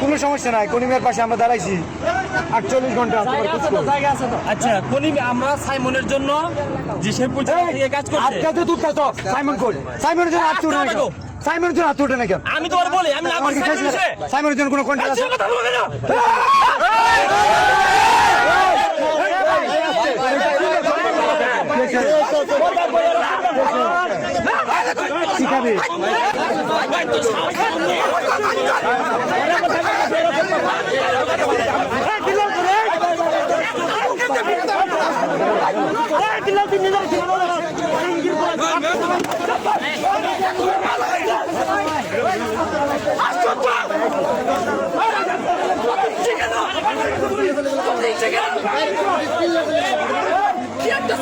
কোনো সমস্যা নাই, কনিমের পাশে আমরা দাঁড়াইছি 48 ঘন্টা। আচ্ছা কনিম, আমরা সাইমনের জন্য যে শেরপুর কাজ করছে। আজকে তুই কাজ সাইমন কই? সাইমনের জন্য হাত তুলে না, সাইমনের জন্য হাত তুলে না কেন? আমি তো বলি আমি সাইমনের জন্য কোনো কন্ট্রাক্ট আছে? শিখাবি কি একটা